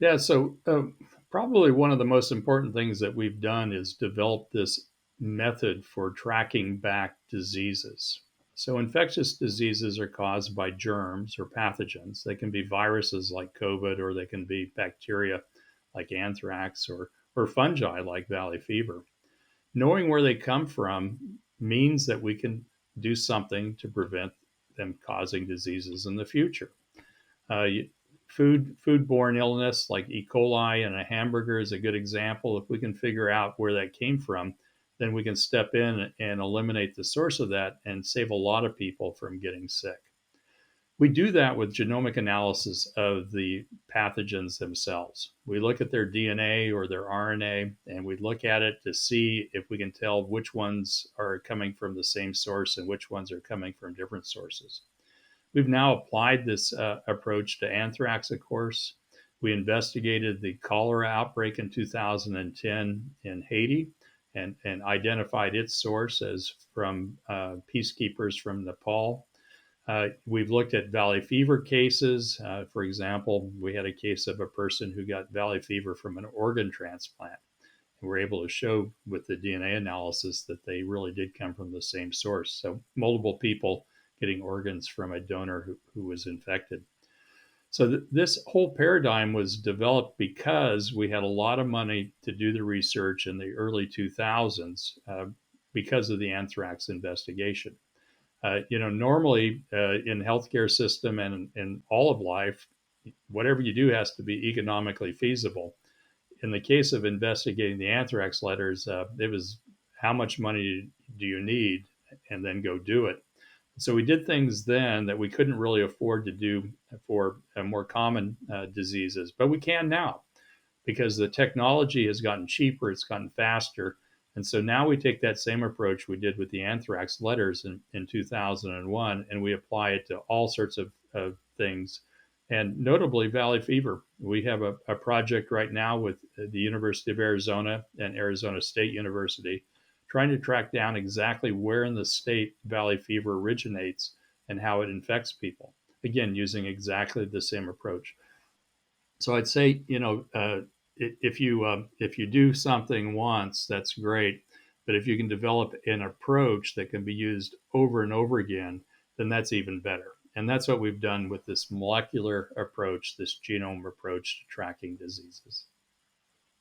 Yeah, so probably one of the most important things that we've done is develop this method for tracking back diseases. So, infectious diseases are caused by germs or pathogens. They can be viruses like COVID, or they can be bacteria like anthrax, or fungi like valley fever. Knowing where they come from means that we can do something to prevent them causing diseases in the future. Uh, foodborne illness like E. coli in a hamburger is a good example. If we can figure out where that came from, then we can step in and eliminate the source of that and save a lot of people from getting sick. We do that with genomic analysis of the pathogens themselves. We look at their DNA or their RNA, and we look at it to see if we can tell which ones are coming from the same source and which ones are coming from different sources. We've now applied this approach to anthrax, of course. We investigated the cholera outbreak in 2010 in Haiti and identified its source as from peacekeepers from Nepal. We've looked at valley fever cases. For example, we had a case of a person who got valley fever from an organ transplant. And we're able to show with the DNA analysis that they really did come from the same source. So, multiple people getting organs from a donor who was infected. So, this whole paradigm was developed because we had a lot of money to do the research in the early 2000s because of the anthrax investigation. Normally in healthcare system and in all of life, whatever you do has to be economically feasible. In the case of investigating the anthrax letters, it was how much money do you need, and then go do it. So we did things then that we couldn't really afford to do for more common diseases, but we can now because the technology has gotten cheaper, it's gotten faster. And so now we take that same approach we did with the anthrax letters in 2001, and we apply it to all sorts of things, and notably valley fever. We have a project right now with the University of Arizona and Arizona State University trying to track down exactly where in the state valley fever originates and how it infects people. Again, using exactly the same approach. So I'd say, if you do something once, that's great. But if you can develop an approach that can be used over and over again, then that's even better. And that's what we've done with this molecular approach, this genome approach to tracking diseases.